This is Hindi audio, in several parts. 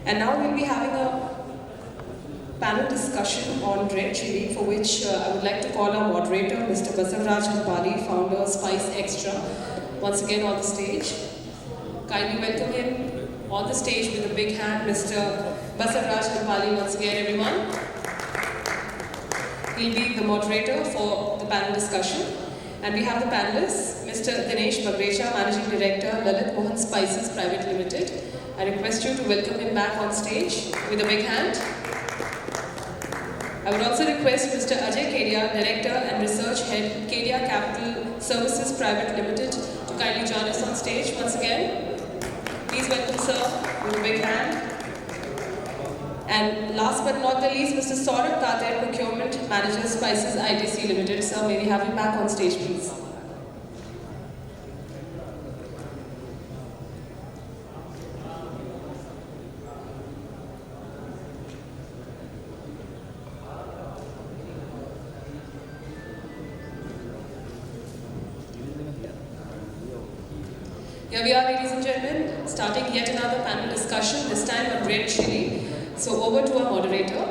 And now we'll be having a panel discussion on red chili, for which I would like to call our moderator, Mr. Basavaraj Gopali, founder Spice Extra, once again on the stage. Kindly welcome him on the stage with a big hand, Mr. Basavaraj Gopali, once again, everyone. He'll be the moderator for the panel discussion. And we have the panelists, Mr. Dinesh Bagrecha, Managing Director, Lalit Mohan Spices Private Limited. I request you to welcome him back on stage with a big hand. I would also request Mr. Ajay Kedia, Director and Research Head, Kedia Capital Services Private Limited, to kindly join us on stage once again. Please welcome sir with a big hand. And last but not the least, Mr. Saurabh Tater, Procurement Manager, Spices ITC Limited. Sir, may we have you back on stage, please. Here we are, ladies and gentlemen, starting yet another panel discussion, this time on red chili. So over to our moderator.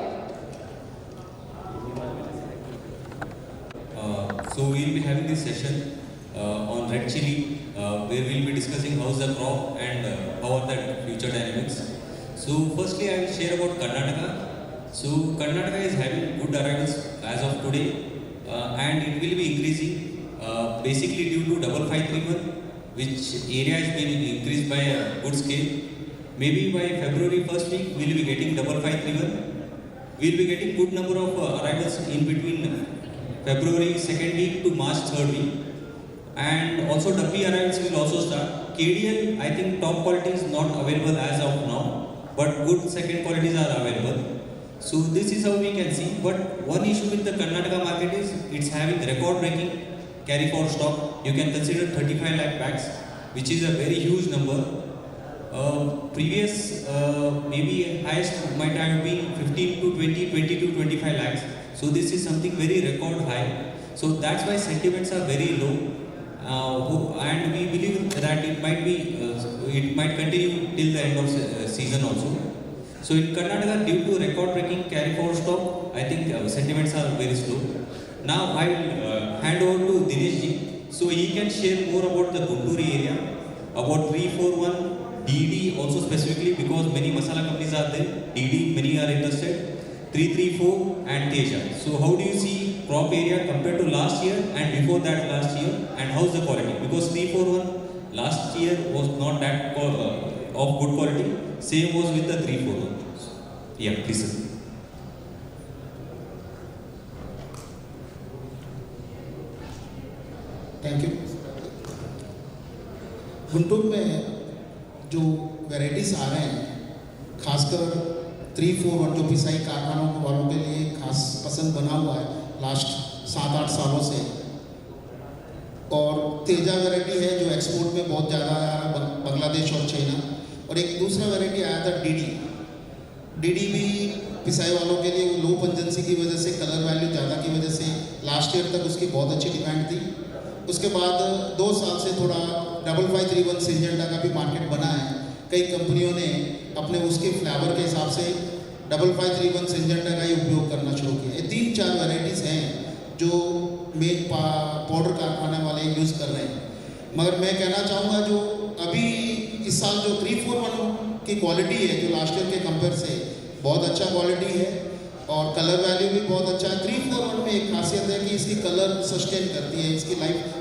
So we will be having this session on red chili, where we will be discussing how's the crop and how are the future dynamics. So firstly, I will share about Karnataka. So Karnataka is having good arrivals as of today, and it will be increasing basically due to 5531, which area is being increased by a good scale. Maybe by February first week, we will be getting 5531. We will be getting good number of arrivals in between February 2nd week to March 3rd week. And also W arrivals will also start. KDL, I think top quality is not available as of now, but good second qualities are available. So this is how we can see. But one issue with the Karnataka market is it's having record breaking carry forward stock. You can consider 35 lakh packs, which is a very huge number. Previous maybe highest might have been 15 to 20, 20 to 25 lakhs. So this is something very record high. So that's why sentiments are very low. And we believe that it might continue till the end of season also. So in Karnataka, due to record breaking carry forward stock, I think sentiments are very slow. Now I will hand over to Dinesh ji, so he can share more about the Guntur area, about 341, DD also specifically because many masala companies are there, DD many are interested, 334 and Teja. So how do you see crop area compared to last year and before that last year, and how's the quality? Because 341 last year was not that of good quality, same was with the 341. Yeah, please sir. Thank you. Guntur में जो वैराइटीज़ आ रहे हैं, खासकर 341 जो पिसाई कारखानों वालों के लिए खास पसंद बना हुआ है लास्ट 7-8 सालों से, और तेजा वैरायटी है जो एक्सपोर्ट में बहुत ज़्यादा आ रहा है, बांग्लादेश और चाइना। और एक दूसरा वैरायटी आया था डीडी भी पिसाई वालों के लिए लो पंजेंसी की वजह से, कलर वैल्यू ज़्यादा की वजह से लास्ट ईयर तक उसकी बहुत अच्छी डिमांड थी। उसके बाद 2 साल से थोड़ा 5531 सिंजेंटा का भी मार्केट बना है। कई कंपनियों ने अपने उसके फ्लेवर के हिसाब से 5531 सिंजेंटा का ही उपयोग करना शुरू किया। ये 3-4 वैराइटीज़ हैं जो मेन पाउडर कारखाने वाले यूज़ कर रहे हैं। मगर मैं कहना चाहूँगा जो अभी इस साल जो 341 की क्वालिटी है, जो लास्ट ईयर के कंपेयर से बहुत अच्छा क्वालिटी है और कलर वैल्यू भी बहुत अच्छा है। 341 में एक खासियत है कि इसकी कलर सस्टेन करती है, इसकी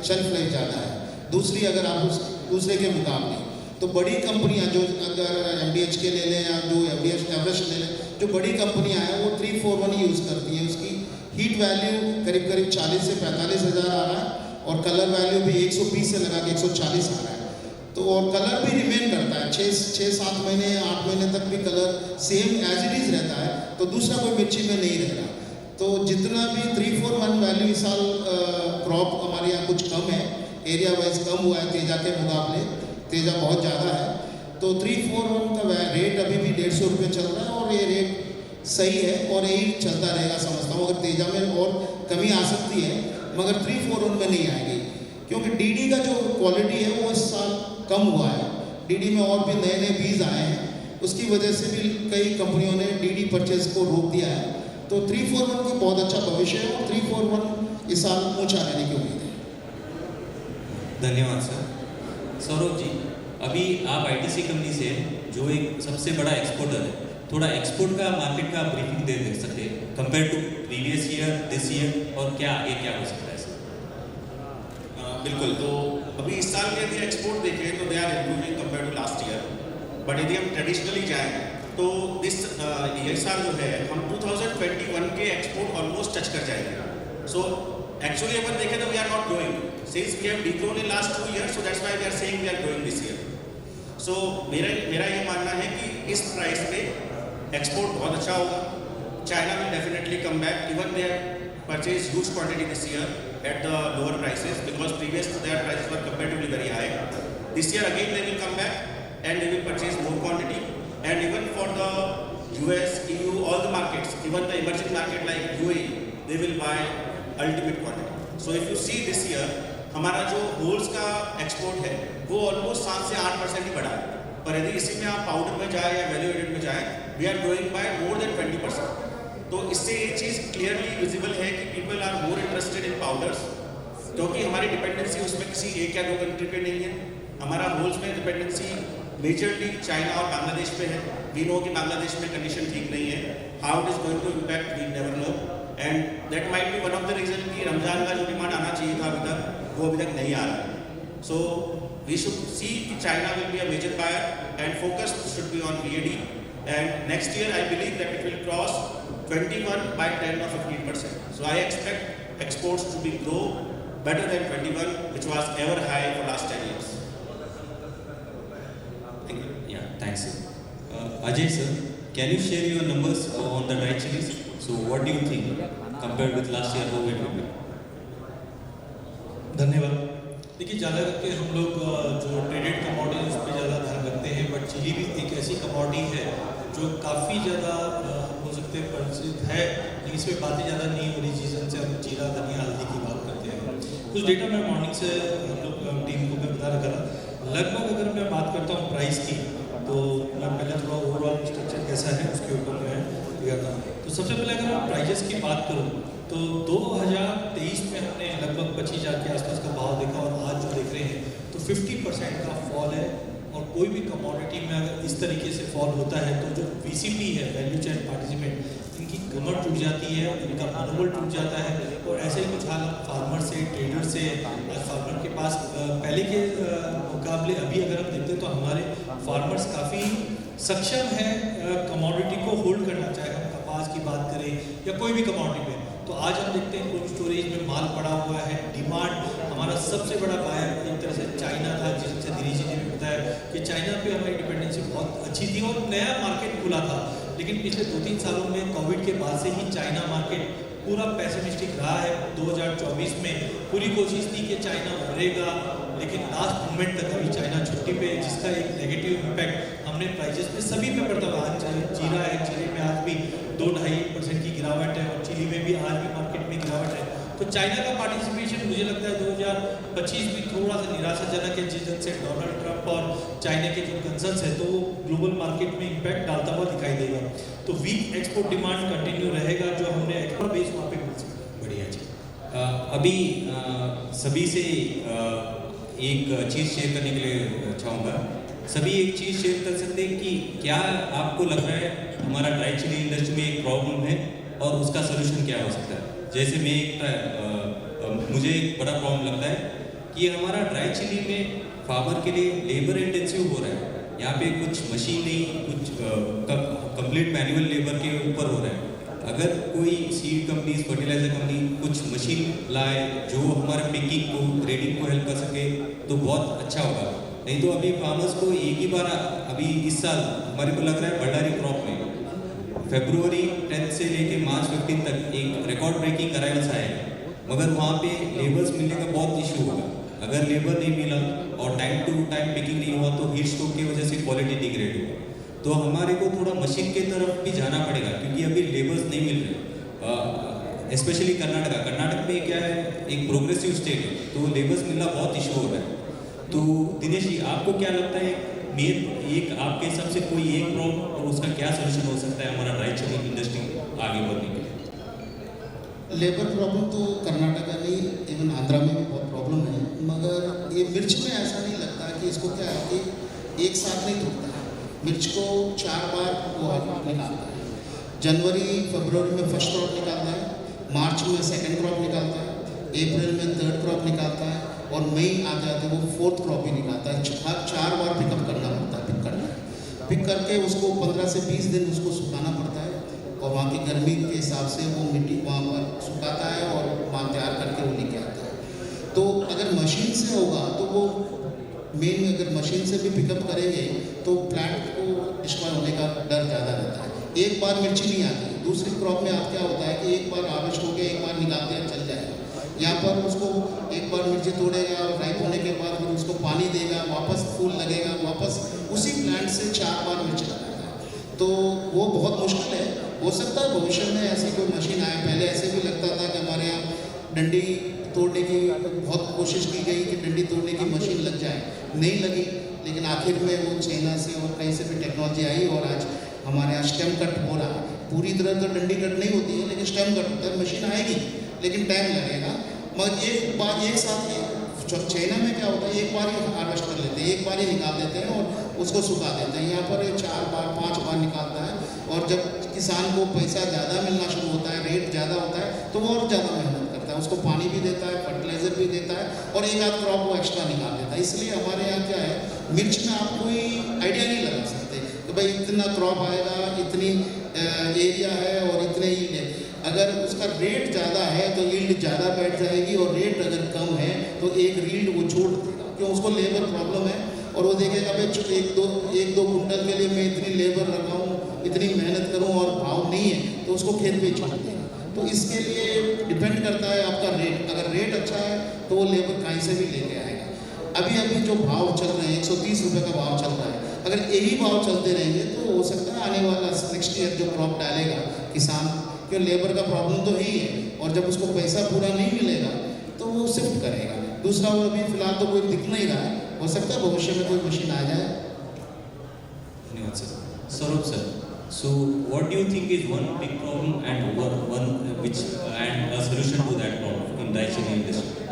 शेल्फ लाइफ ज़्यादा है दूसरी, अगर आप उस दूसरे के मुकाबले। तो बड़ी कंपनियां जो अगर MDH के ले लें या जो एवरेस्ट ले लें, जो बड़ी कंपनियां हैं वो 341 ही यूज़ करती हैं। उसकी हीट वैल्यू करीब 40 से 45 हज़ार आ रहा है और कलर वैल्यू भी 120 से लगा के 140 आ रहा है। तो और कलर भी रिमेन करता है 6-7 महीने 8 महीने तक भी colour same as it is रहता है। तो दूसरा कोई मिर्ची में नहीं रह रहा। तो जितना भी 341 वैल्यू इस साल क्रॉप हमारे यहाँ कुछ कम है, एरिया वाइज कम हुआ है तेजा के मुकाबले, तेजा बहुत ज़्यादा है। तो 341 का रेट अभी भी 150 रुपये चल रहा है और ये रेट सही है और यही चलता रहेगा समझता हूँ। अगर तेजा में और कमी आ सकती है मगर 341 में नहीं आएगी, क्योंकि DD का जो क्वालिटी है वो इस साल कम हुआ है। DD में और भी नए नए बीज आए हैं उसकी वजह से भी कई कंपनियों ने डीडी परचेज को रोक दिया है। तो 341 की बहुत अच्छा भविष्य है और 341 इस साल ऊंचा रहने की उम्मीद है। धन्यवाद सर। सौरभ जी, अभी आप आईटीसी कंपनी से जो एक सबसे बड़ा एक्सपोर्टर है, थोड़ा एक्सपोर्ट का मार्केट का ब्रीफिंग दे सकते हैं compare to previous year, this year, और क्या आगे क्या हो सकता है सर? बिल्कुल। तो अभी इस साल के यदि एक्सपोर्ट देखें तो they are improving compare to last year, but यदि हम ट्रेडिशनली जाएँ तो ये साल जो है हम 2021 के एक्सपोर्ट ऑलमोस्ट टच कर जाएंगे। सो एक्चुअली अगर देखें तो we are not growing since we have degrown in last 2 years, so that's why we are saying we are growing this year. So मेरा ये मानना है कि इस प्राइस पे एक्सपोर्ट बहुत अच्छा होगा। China will definitely come back, even they have purchase huge quantity this year at the lower prices because previous to their prices were comparatively very high. This year again they will come back and they will purchase more quantity, and even for the US, EU, all the markets, even the emerging market like UAE, they will buy ultimate quantity. So if you see this year हमारा जो होल्स का एक्सपोर्ट है वो ऑलमोस्ट 7 से 8% ही बढ़ा है, पर यदि इसी में आप पाउडर में जाए या वैल्यू एडेड में जाए we are growing by more than 20%। तो इससे एक चीज़ क्लियरली विजिबल है कि people are more interested in powders, क्योंकि हमारी डिपेंडेंसी उसमें किसी एक या दो कंट्री पे नहीं है। हमारा होल्स में डिपेंडेंसी मेजरली चाइना और बांग्लादेश पे है। वी नो कि बांग्लादेश में कंडीशन ठीक नहीं है, how it is going to impact we never know, and that might be one of the reason कि रमजान का जो डिमांड आना चाहिए था अभी तक वो अभी तक नहीं आ रहा है। सो वी शुड सी कि China will be a major buyer and focus should be on VAD, and next year I believe that it will cross 21 by 10 or 15%. So I expect exports to be grow better than 21, which was ever high for last 10 years. Thank you. Yeah, thanks sir. Ajay sir, can you share your numbers on the dry chilies? So what do you think compared with last year, how it will be? धन्यवाद। देखिए, ज़्यादा करके हम लोग जो ट्रेडेड कमोडिटी उस पर ज़्यादा ध्यान रखते हैं, बट चिली भी एक ऐसी कमोडिटी है जो काफ़ी ज़्यादा हो सकते हैं परिचित है, लेकिन इसमें बातें ज़्यादा नहीं हो रही। सीजन से हम जीरा, धनिया, हल्दी की बात करते हैं। कुछ डेटा मैं मॉर्निंग से हम लोग टीम को मैं बता रखा था। लगभग अगर मैं बात करता हूँ प्राइस की, तो मैं पहले थोड़ा ओवरऑल स्ट्रक्चर कैसा है उसके ऊपर मैं करता हूँ। तो सबसे पहले अगर मैं प्राइजेस की बात करूँ तो 2023 में हमने लगभग 25,000 के आसपास का भाव देखा, और आज जो देख रहे हैं तो 50% का फॉल है। और कोई भी कमोडिटी में अगर इस तरीके से फॉल होता है तो जो VCP है, वैल्यू चेन पार्टिसिपेंट, इनकी कमर टूट जाती है, इनका मनोबल टूट जाता है। और ऐसे ही कुछ हाल फार्मर से, ट्रेडर से, फार्मर के पास पहले के मुकाबले अभी अगर हम देखते हैं तो हमारे फार्मर्स काफ़ी सक्षम है कमोडिटी को होल्ड करना, चाहे हम कपास की बात करें या कोई भी कमोडिटी में। तो आज हम देखते हैं कोल्ड स्टोरेज में माल पड़ा हुआ है। डिमांड, हमारा सबसे बड़ा बायर एक तरह से चाइना था, जिससे दिनेश जी ने भी बताया कि चाइना पे हमारी डिपेंडेंसी बहुत अच्छी थी और नया मार्केट खुला था। लेकिन पिछले 2-3 सालों में कोविड के बाद से ही चाइना मार्केट पूरा पैसिमिस्टिक रहा है। 2024 में पूरी कोशिश थी कि चाइना उभरेगा, लेकिन लास्ट मोमेंट तक अभी चाइना छुट्टी पे, जिसका एक नेगेटिव इम्पैक्ट हमने प्राइजेस में सभी पे पड़ता हुआ। आज जीरा है, जीरे में आज भी 2-2.5% की गिरावट है, और चिली में भी आज भी मार्केट में गिरावट है। तो चाइना का पार्टिसिपेशन मुझे लगता है 2025 भी थोड़ा सा निराशाजनक है, जिस से डोनाल्ड ट्रंप और चाइना के जो कंसर्न्स है तो वो ग्लोबल मार्केट में इम्पैक्ट डालता हुआ दिखाई देगा। तो वीक एक्सपोर्ट डिमांड कंटिन्यू रहेगा, जो हमने एक्सपोर्ट बेस वहाँ पे मिल सकता। बढ़िया जी। अभी सभी से एक चीज़ शेयर करने के लिए चाहूँगा। सभी एक चीज़ शेयर कर सकते हैं कि क्या आपको लग रहा है हमारा ड्राई चिली इंडस्ट्री में एक प्रॉब्लम है और उसका सोल्यूशन क्या हो सकता है? जैसे मुझे एक बड़ा प्रॉब्लम लगता है कि हमारा ड्राई चिली में फार्मर के लिए लेबर इंटेंसिव हो रहा है। यहाँ पे कुछ मशीन नहीं, कुछ कंप्लीट मैनुअल लेबर के ऊपर हो रहा है। अगर कोई सीड कंपनी, फर्टिलाइजर कंपनी कुछ मशीन लाए जो हमारे पिकिंग को, ग्रेडिंग को हेल्प कर सके तो बहुत अच्छा होगा। नहीं तो अभी फार्मर्स को एक ही बार, अभी इस साल हमारे को लग रहा है बल्डारी क्रॉप में फरवरी 10 से लेके मार्च 15 तक एक रिकॉर्ड ब्रेकिंग अराइवल्स आएगा, मगर वहाँ पे लेबर्स मिलने का बहुत इशू होगा। अगर लेबर नहीं मिला और टाइम टू टाइम पिकिंग नहीं हुआ तो हीट स्ट्रोक की वजह से क्वालिटी डिग्रेड होगा। तो हमारे को थोड़ा मशीन की तरफ भी जाना पड़ेगा, क्योंकि अभी लेबर्स नहीं मिल रहे। स्पेशली कर्नाटक में क्या है, एक प्रोग्रेसिव स्टेट है, तो लेबर्स मिलना बहुत इशू हो रहा है। तो दिनेश जी, आपको क्या लगता है मेन एक आपके हिसाब से कोई एक प्रॉब्लम और उसका क्या सोल्यूशन हो सकता है हमारा ड्राई चिली इंडस्ट्री आगे बढ़ने के लिए? लेबर प्रॉब्लम तो कर्नाटका में इवन आंध्रा में भी बहुत प्रॉब्लम है, मगर ये मिर्च में ऐसा नहीं लगता कि इसको क्या है कि एक साथ नहीं टूटता है। मिर्च को 4 बार वो निकालता है। जनवरी फरवरी में फर्स्ट क्रॉप निकालता है, मार्च में सेकंड क्रॉप निकालता है, अप्रैल में थर्ड क्रॉप निकालता है और मई आते आते वो फोर्थ क्रॉप भी निकालता है। हर 4 बार पिकअप करना पड़ता है, पिक करना है। पिक करके उसको 15 से 20 दिन उसको सुखाना पड़ता है और वहाँ की गर्मी के हिसाब से वो मिट्टी वहाँ पर सुखाता है और वहाँ तैयार करके वो लेके आता है। तो अगर मशीन से होगा तो वो मेन अगर मशीन से भी पिकअप करेंगे तो प्लांट को डिस्ट्रॉय होने का डर ज़्यादा रहता है। एक बार मिर्ची नहीं आती, दूसरी क्रॉप में आप क्या होता है कि एक बार हार्वेस्ट हो गया, एक बार निकालते हैं चल जाएगा। यहाँ पर उसको एक बार मिर्ची तोड़ेगा और राइप होने के बाद फिर उसको पानी देगा, वापस फूल लगेगा, वापस उसी प्लांट से 4 बार मिर्च लगाएगा। तो वो बहुत मुश्किल है। हो सकता है भविष्य में ऐसी कोई मशीन आए। पहले ऐसे भी लगता था कि हमारे यहाँ डंडी तोड़ने की बहुत कोशिश की गई कि डंडी तोड़ने की मशीन लग जाए, नहीं लगी, लेकिन आखिर में वो चाइना से और कहीं से भी टेक्नोलॉजी आई और आज हमारे यहाँ स्टेम कट हो रहा है। पूरी तरह तो डंडी कट नहीं होती है, लेकिन स्टेम कट होता है। मशीन आएगी लेकिन टाइम लगेगा। मगर एक बार एक साथ चाइना में क्या होता है, एक बार ही हार्वेस्ट कर लेते हैं, एक बार ही निकाल देते हैं और उसको सुखा देते हैं। यहाँ पर 4 बार 5 बार निकालता है और जब किसान को पैसा ज़्यादा मिलना शुरू होता है, रेट ज़्यादा होता है, तो वो और ज़्यादा मेहनत करता है, उसको पानी भी देता है, फर्टिलाइज़र भी देता है और एक आध क्रॉप वो एक्स्ट्रा निकाल देता है। इसलिए हमारे यहाँ क्या है, मिर्च में आप कोई आइडिया नहीं लगा सकते कि भाई इतना क्रॉप आएगा, इतनी एरिया है और इतने ईल्ड है। अगर उसका रेट ज़्यादा है तो ईल्ड ज़्यादा बैठ जाएगी और रेट अगर कम है तो एक ईल्ड वो छोड़ देगा, क्यों उसको लेबर प्रॉब्लम है और वो देखेगा भाई एक दो कुंटल के लिए मैं इतनी लेबर लगाऊं, इतनी मेहनत करूं और भाव नहीं है तो उसको खेत पे छोड़ देगा। तो इसके लिए डिपेंड करता है आपका रेट। अगर रेट अच्छा है तो वो लेबर कहीं से भी लेके आएगा। अभी जो भाव चल रहे हैं 130 रुपये का भाव चल रहा है, अगर यही भाव चलते रहेंगे तो हो सकता है आने वाला नेक्स्ट ईयर जो क्रॉप डालेगा किसान, क्यों लेबर का प्रॉब्लम तो ही है और जब उसको पैसा पूरा नहीं मिलेगा तो वो शिफ्ट करेगा। दूसरा वो अभी फिलहाल तो कोई दिख नहीं रहा है, हो सकता है भविष्य में कोई मशीन आ जाए। धन्यवाद sir. Saurabh sir, so what do you think is one big problem and a solution to that problem in dry chili industry?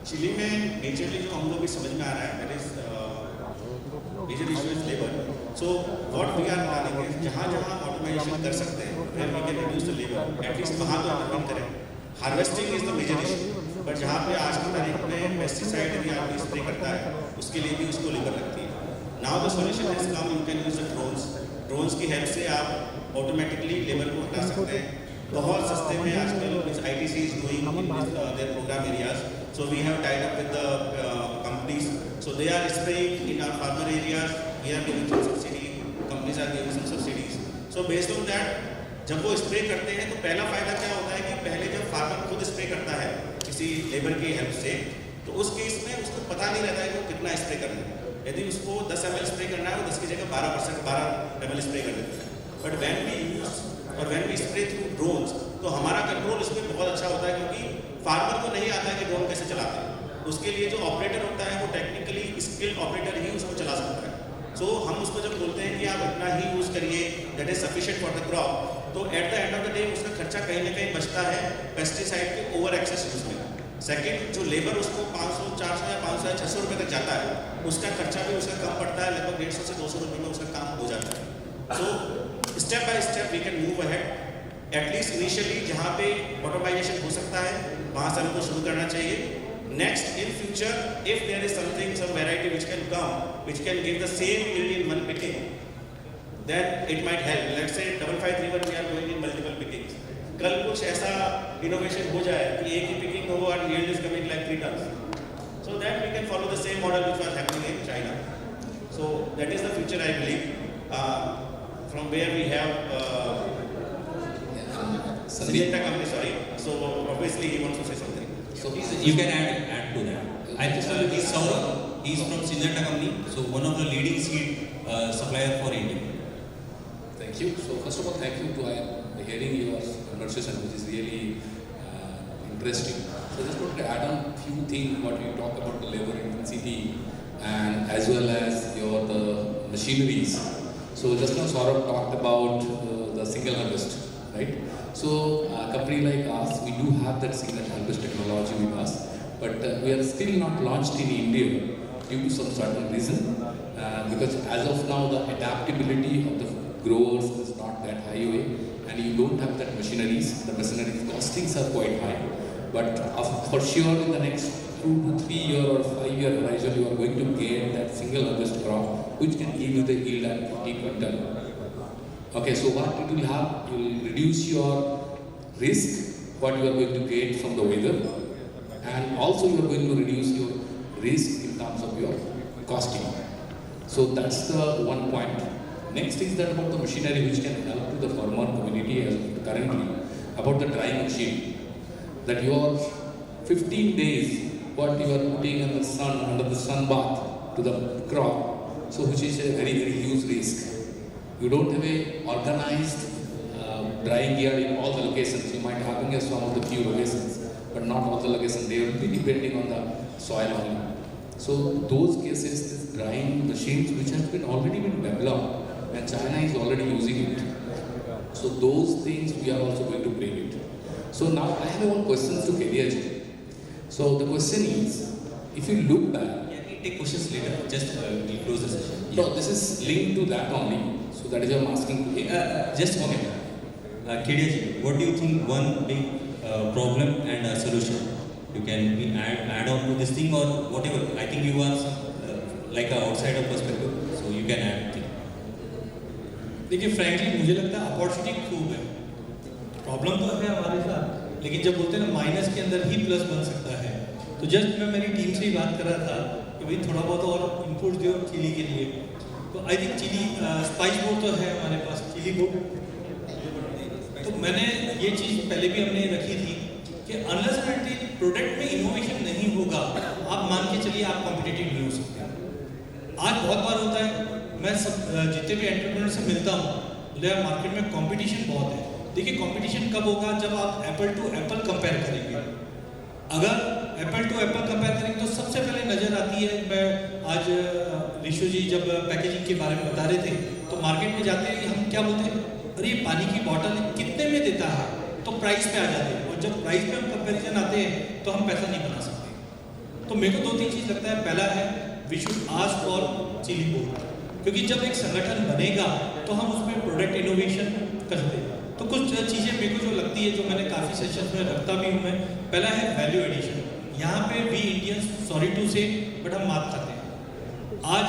Chili में मेजरली जो हम लोग भी समझ में आ रहा है that is major issue is labour. So what we are planning is जहाँ ऑटोमेशन कर सकते हैं where we can reduce the labour, at least वहाँ तो ऑटोमेट करें। Harvesting is the major issue, but जहाँ पे आज की तारीख में पेस्टिसाइड यदि आदमी स्प्रे करता है उसके लिए भी उसको लेबर लगती है। Now the solution is come, you can use the drones की हेल्प से आप ऑटोमेटिकली लेबर को हटा सकते हैं बहुत सस्ते में। आजकल ITC is doing in their program areas, so we have tied up with the companies, so they are spraying in our farmer areas, we are giving some subsidy, companies are giving some subsidies, so based on that जब वो स्प्रे करते हैं तो पहला फ़ायदा क्या होता है कि पहले जब फार्मर खुद स्प्रे करता है किसी लेबर की हेल्प से, तो उस केस में उसको पता नहीं रहता है कि वो कितना स्प्रे करना है। यदि उसको 10 ml स्प्रे करना है वो 10 की जगह 12 ml स्प्रे कर देता है। But when we spray through drones तो हमारा कंट्रोल इसमें बहुत अच्छा होता है, क्योंकि फार्मर को नहीं आता है कि ड्रोन कैसे चलाते हैं। उसके लिए जो ऑपरेटर होता है वो टेक्निकली स्किल्ड ऑपरेटर ही उसको चला सकता है। सो हम उसको जब बोलते हैं कि आप इतना ही यूज़ करिए that is sufficient for the crop, तो at the end of the day उसका खर्चा कहीं ना कहीं बचता है पेस्टिसाइड के ओवर एक्सेस यूज में। सेकेंड, जो लेबर उसको 500, 400 या 500 या 600 रुपये तक जाता है, उसका खर्चा भी उसका कम पड़ता है, लगभग 150 से 200 रुपये में उसका काम हो जाता है। So step by step we can move ahead. At least initially जहाँ पे ऑटोमाइजेशन हो सकता है वहाँ से हमको शुरू करना चाहिए। Next, in future, if there is something, some variety which can come, which can give the same yield in one picking, then it might help. Let's say 5531 we are going in multiple pickings. कल कुछ ऐसा innovation हो जाए कि एक ही picking हो और yield is coming like 3 tons. So then we can follow the same model which was happening in China. So that is the future, I believe. From where we have Syngenta company, sorry. So obviously he wants to say something. So you can add to that. I think he's Saurabh. He's from Syngenta company, so one of the leading seed supplier for India. Thank you. So first of all, thank you to hearing your conversation, which is really interesting. So just want to add on few things what you talk about the labor intensity and as well as the machineries. So just now Saurabh talked about the single harvest, right? So a company like us, we do have that single harvest technology with us, but we are still not launched in India due to some certain reason, because as of now the adaptability of the growers is not that high way, and you don't have that machineries. The machineries costings are quite high, but for sure in the next 2 to 3 year or 5 year horizon, you are going to get that single harvest crop, which can give you the yield at 50 quintal. Okay, so what it will have, it will reduce your risk, what you are going to get from the weather, and also you are going to reduce your risk in terms of your costing. So that's the one point. Next is that about the machinery which can help to the farmer community as currently, about the drying machine. That your 15 days, what you are putting in the sun, under the sun bath to the crop, so which is a very, very huge risk. You don't have a organized drying yard in all the locations. You might have some of the few locations, but not all the locations. They will be depending on the soil only. So those cases, this drying machines which has been already been developed, and China is already using it. So those things we are also going to bring it. So now I have one question to Kedia. So the question is, if you look back, Yeah, we take questions later. Just we'll close the session. no, this is linked to that only. So that is why I'm asking to you. Just okay. Kedia ji, what do you think one big problem and a solution? You can add on to this thing or whatever. I think you are like an outsider perspective, so you can add thing. देखिए फ्रैंकली मुझे लगता है अपॉर्चुनिटी खूब है, प्रॉब्लम तो है हमारे साथ, लेकिन जब बोलते हैं ना माइनस के अंदर ही प्लस बन सकता है, तो जस्ट मैं मेरी टीम से ही बात कर रहा था कि भाई थोड़ा बहुत और इनपुट दो चिली के लिए। तो I think chili spice board तो है हमारे पास, चिली बोर्ड, तो मैंने ये चीज़ पहले भी हमने रखी थी कि अनलेस अनटिल प्रोडक्ट में इनोवेशन नहीं होगा, आप मान के चलिए आप कॉम्पिटिटिव नहीं हो सकते। आज बहुत बार होता है, मैं सब जितने भी एंटरप्रेन्योर से मिलता हूँ, बोले यार मार्केट में कंपटीशन बहुत है। देखिए कंपटीशन कब होगा, जब आप एप्पल टू एप्पल कंपेयर करेंगे। अगर एप्पल टू एप्पल कंपेयर करेंगे तो सबसे पहले नज़र आती है, मैं आज ऋषु जी जब पैकेजिंग के बारे में बता रहे थे, तो मार्केट में जाते हैं हम क्या बोलते हैं, अरे ये पानी की बॉटल कितने में देता है, तो प्राइस पे आ जाते हैं, और जब प्राइस पे हम कंपेरिजन आते हैं तो हम पैसा नहीं बना सकते। तो मेरे को 2-3 चीज़ लगता है। पहला है we should ask for chili board, क्योंकि जब एक संगठन बनेगा तो हम उसमें प्रोडक्ट इनोवेशन करते हैं। तो कुछ चीज़ें मेरे को जो लगती है, जो मैंने काफ़ी सेशंस में रखता भी हूँ मैं, पहला है वैल्यू एडिशन। यहाँ पे we Indians, sorry to say, but हम मात खाते हैं। आज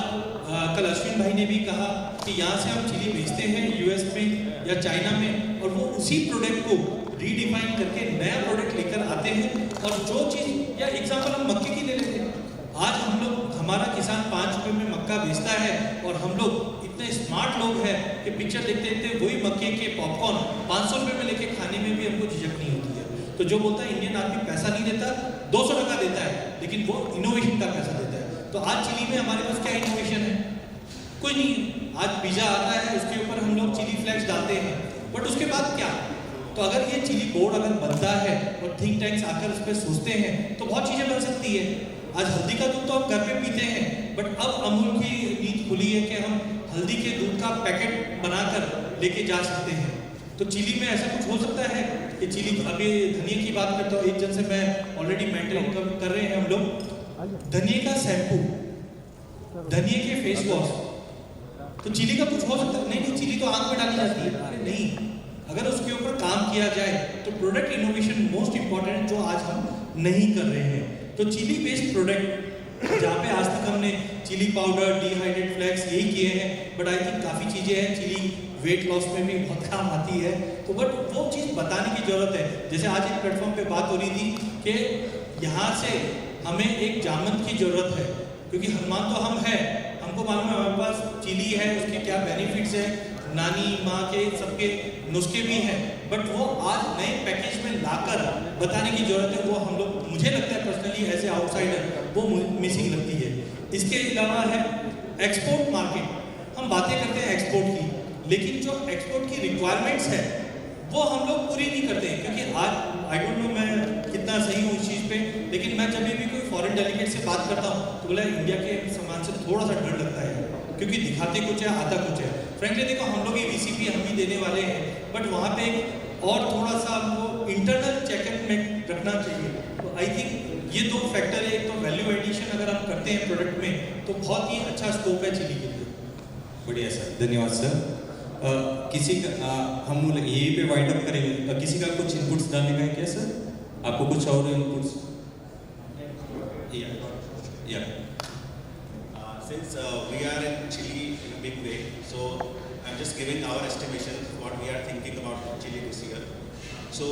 कल अश्विन भाई ने भी कहा कि यहाँ से हम चिली बेचते हैं यूएस में या चाइना में, और वो उसी प्रोडक्ट को रीडिफाइन करके नया प्रोडक्ट लेकर आते हैं। और जो चीज़, या एग्जाम्पल हम मक्के की ले लेते हैं, आज हम लोग, हमारा किसान 5 रुपये में मक्का बेचता है, और हम लोग इतने स्मार्ट लोग हैं कि पिक्चर देखते देखते वही मक्के के पॉपकॉर्न 500 रुपये में लेके खाने में भी हमको झिझक नहीं होती है। तो जो बोलता है इंडियन आदमी पैसा नहीं देता, 200 टका देता है, लेकिन वो इनोवेशन का पैसा देता है। तो आज चिली में हमारे पास क्या इनोवेशन है? कोई नहीं है। आज पिज़्ज़ा आता है, उसके ऊपर हम लोग चिली फ्लेक्स डालते हैं, बट उसके बाद क्या? तो अगर ये चिली बोर्ड अगर बनता है और थिंक टैंक्स आकर उस पर सोचते हैं, तो बहुत चीज़ें बन सकती है। आज हल्दी का दूध तो हम घर पे पीते हैं, बट अब अमूल की नीति खुली है कि हम हल्दी के दूध का पैकेट बनाकर लेके जा सकते हैं। तो चिली में ऐसा कुछ हो सकता है कि चिली, अभी धनिया की बात करता हूँ, एक जन से मैं ऑलरेडी मेंटरिंग कर रहे हैं हम लोग, धनिया का शैम्पू, धनिया के फेस वॉश, तो चिली का कुछ हो सकता है? नहीं, चिली तो आंख में डाली जाती है। अरे नहीं, अगर उसके ऊपर काम किया जाए तो प्रोडक्ट इनोवेशन मोस्ट इंपॉर्टेंट, जो आज हम नहीं कर रहे हैं। तो चिली बेस्ड प्रोडक्ट, जहाँ पे आज तक हमने चिली पाउडर, डिहाइड्रेट फ्लेक्स यही किए हैं, बट आई थिंक काफ़ी चीज़ें हैं, चिली वेट लॉस में भी बहुत काम आती है। तो बट वो चीज़ बताने की ज़रूरत है। जैसे आज एक प्लेटफॉर्म पे बात हो रही थी कि यहाँ से हमें एक जामन की ज़रूरत है, क्योंकि हनुमान तो हम हैं, हमको मालूम है हमारे पास चिली है, उसके क्या बेनिफिट्स हैं, नानी माँ के सबके नुस्खे भी हैं, बट वो आज नए पैकेज में लाकर बताने की ज़रूरत है। वो हम लोग, मुझे लगता है पर्सनली एज ए आउटसाइडर, वो मिसिंग लगती है। इसके अलावा है एक्सपोर्ट मार्केट। हम बातें करते हैं एक्सपोर्ट की, लेकिन जो एक्सपोर्ट की रिक्वायरमेंट्स है वो हम लोग पूरी नहीं करते हैं। क्योंकि आज आई डोंट नो मैं कितना सही हूँ इस चीज़ पे, लेकिन मैं जब भी कोई भी फॉरेन डेलीगेट से बात करता हूँ तो बोला इंडिया के सामान से थोड़ा सा डर लगता है, क्योंकि दिखाते कुछ है आता कुछ है। फ्रेंकली देखो हम लोग ये VCP हम ही देने वाले हैं, बट वहाँ पे और थोड़ा सा हमको इंटरनल चेकअप में रखना चाहिए। तो आई थिंक ये दो फैक्टर है, एक तो वैल्यू एडिशन अगर हम करते हैं प्रोडक्ट में तो बहुत ही अच्छा स्कोप है चिली के लिए। बढ़िया सर, धन्यवाद सर। किसी का हम यहीं पे वाइंड अप करेंगे। किसी का कुछ इनपुट्स डालने का है क्या सर? आपको कुछ और इनपुट्स? या Since we are in Chile in a big way, so I'm just giving our estimation what we are thinking about Chile this year. So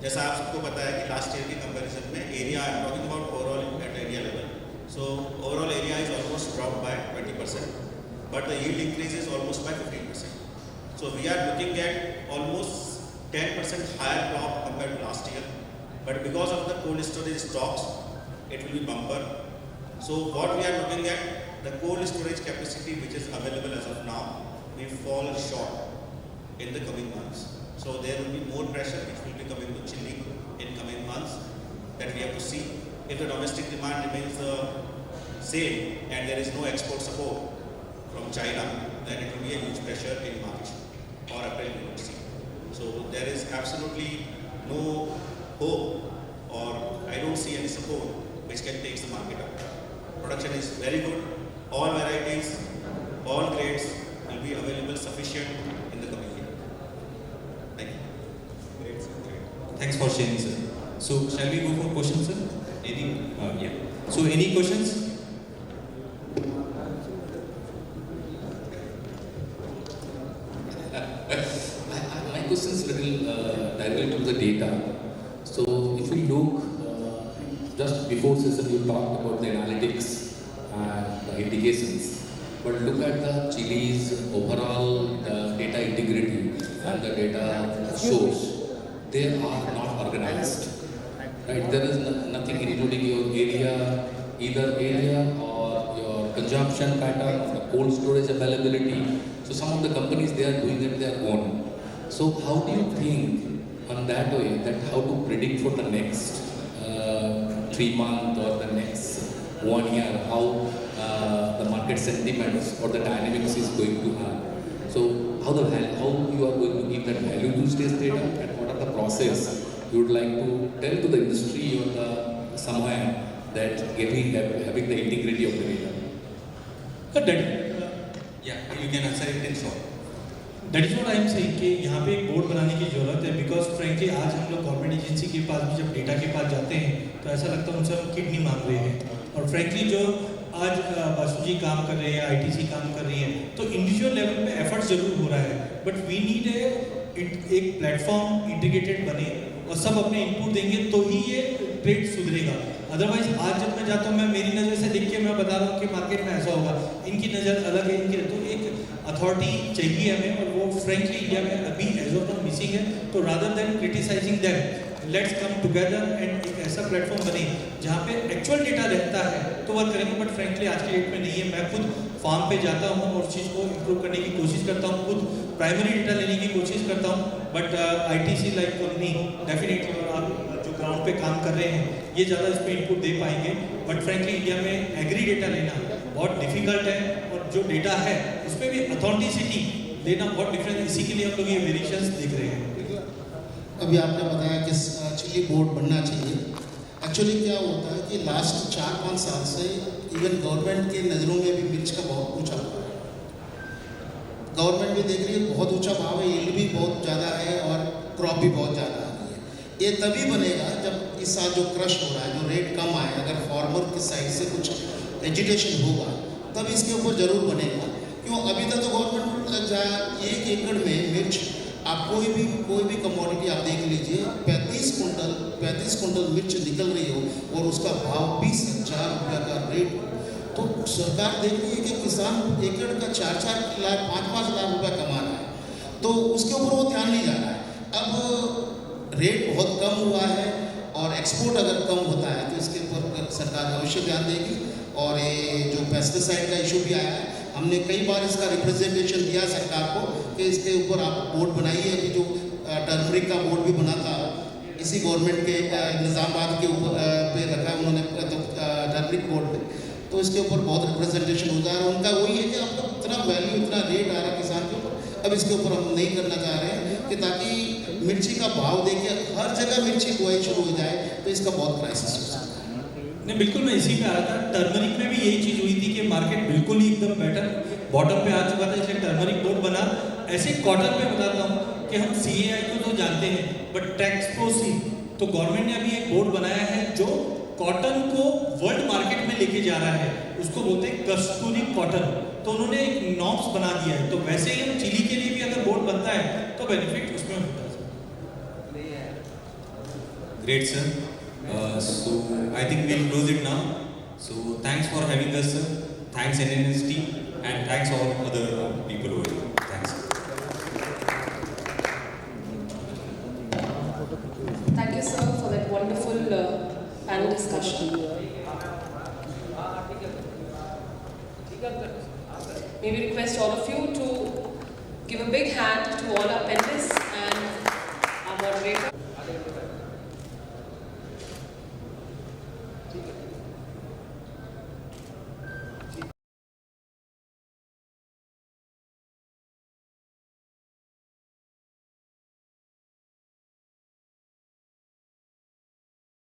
जैसा आप सबको पता है कि लास्ट ईयर के कंपैरिजन में area, I am talking about overall at area level, so overall area is almost drop by 20%, but the yield increase is almost by 15%. So we are looking at almost 10% higher crop compared to last year, but because of the cold storage stocks, it will be bumper. So what we are looking at, the cold storage capacity which is available as of now will fall short in the coming months. So there will be more pressure which will be coming to Chile in coming months, that we have to see. If the domestic demand remains the same and there is no export support from China, then it will be a huge pressure in March or April we will see. So there is absolutely no hope, or I don't see any support which can take the market up. Production is very good. All varieties, all grades will be available sufficient in the coming year. Thank you. thanks for sharing sir. So shall we go for questions sir? Any? Yeah. So any questions? My question is little direct to the data. So if you look, just before session you talked about the analytics and the indications, but look at the Chile's overall data integrity and the data source. They are not organized, right? There is nothing including your area, either area or your consumption pattern or the cold storage availability. So some of the companies, they are doing it their own. So how do you think on that way, that how to predict for the next 3 months or the next 1 year, how the market sentiments or the dynamics is going to have? So how you are going to give that value to stage data, and what are the process you would like to tell to the industry or the somewhere that having the integrity of the data? Yeah, you can answer it in short. That is what I am saying कि यहाँ पे एक बोर्ड बनाने की जरूरत है, बिकॉज फ्रेंकली आज हम लोग गवर्नमेंट एजेंसी के पास भी जब डेटा के पास जाते हैं तो ऐसा लगता है उनसे हम किडनी मांग रहे हैं। और फ्रेंकली जो आज बासु जी काम कर रहे हैं, ITC काम कर रही है, तो इंडिविजुअल लेवल पे एफर्ट जरूर हो रहा है, बट वी नीड एक प्लेटफॉर्म इंटीग्रेटेड बने और सब अपने इनपुट देंगे तो ही ये ट्रेड सुधरेगा। अदरवाइज आज जब मैं जाता हूँ, मैं मेरी नज़र से देख के मैं बता रहा हूँ कि मार्केट में ऐसा होगा, इनकी नज़र अलग है, इनकी तो एक अथॉरिटी चाहिए हमें, और वो फ्रेंकली इंडिया में अभी एज ऑफ नाउ मिसिंग है। तो rather than criticising them, let's come together and एक ऐसा प्लेटफॉर्म बने जहाँ पे एक्चुअल डेटा रहता है तो वर्क करेंगे, बट फ्रेंकली आज के डेट में नहीं है। मैं खुद फार्म पे जाता हूँ और चीज़ को इम्प्रूव करने की कोशिश करता हूँ, खुद प्राइमरी डेटा लेने की कोशिश करता हूँ, but ITC like company definitely, और आप जो ग्राउंड पे काम कर रहे हैं ये ज़्यादा इस पर इनपुट दे पाएंगे। बट फ्रेंकली इंडिया में एग्री डेटा लेना बहुत डिफिकल्ट है, और जो डेटा है उसमें भी अथॉन्टिसिटी लेना बहुत डिफरेंट, इसी के लिए हम लोग ये वेरिएशंस देख रहे हैं। अभी आपने बताया कि चिली बोर्ड बनना चाहिए। एक्चुअली क्या होता है कि लास्ट 4-5 साल से इवन गवर्नमेंट के नज़रों में भी मिर्च का बहुत ऊंचा भाव है। गवर्नमेंट भी देख रही है बहुत ऊंचा भाव है, यील्ड भी बहुत ज़्यादा है और क्रॉप भी बहुत ज़्यादा आ रही है। ये तभी बनेगा जब इस साल जो क्रश हो रहा है, जो रेट कम आए, अगर फार्मर की साइड से कुछ एजिटेशन होगा तब इसके ऊपर ज़रूर बनेगा। क्यों अभी तक तो गवर्नमेंट 1 एकड़ में मिर्च, आप कोई भी कमोडिटी आप देख लीजिए, 35 कुंटल मिर्च निकल रही हो और उसका भाव 20,000 रुपये का रेट, तो सरकार देख रही है कि किसान एकड़ का 4-4 लाख 5-5 लाख रुपया कमा रहा है, तो उसके ऊपर वो ध्यान नहीं जा रहा है। अब रेट बहुत कम हुआ है और एक्सपोर्ट अगर कम होता है तो इसके ऊपर सरकार अवश्य ध्यान देगी। और ये जो पेस्टिसाइड का इशू भी आया है, हमने कई बार इसका रिप्रेजेंटेशन दिया सरकार को कि इसके ऊपर आप बोर्ड बनाइए। अभी जो टर्मरिक का बोर्ड भी बना था इसी गवर्नमेंट के निज़ामाबाद के ऊपर पे रखा है उन्होंने तो टर्मरिक बोर्ड पे, तो इसके ऊपर बहुत रिप्रेजेंटेशन होता है। उनका वही है कि आपको इतना वैल्यू इतना रेट आ रहा है किसान के ऊपर, अब इसके ऊपर हम नहीं करना चाह रहे हैं कि ताकि मिर्ची का भाव देके हर जगह मिर्ची बुआई शुरू हो जाए तो इसका बहुत क्राइसिस हो सकता है। नहीं बिल्कुल, मैं इसी पे आ रहा था। टर्मरिक में भी यही चीज़ हुई थी कि मार्केट बिल्कुल ही एकदम बेटर बॉटम पे आ चुका था, इसलिए टर्मरिक बोर्ड बना। ऐसे कॉटन पे बताता हूँ कि हम CAI को तो जानते हैं, बट टैक्सपोसी तो गवर्नमेंट ने अभी एक बोर्ड बनाया है जो कॉटन को वर्ल्ड मार्केट में लेके जा रहा है, उसको बोलते हैं कस्तूरी कॉटन। तो उन्होंने एक नॉर्म्स बना दिया है, तो वैसे ही हम चिली के लिए भी अगर बोर्ड बनता है तो बेनिफिट उसमें होता है। Great, sir. So I think we'll close it now. So thanks for having us, sir. Thanks NNST and thanks all other people over here. Thanks. Thank you, sir, for that wonderful panel discussion. May we request all of you to give a big hand to all our panelists and our moderator.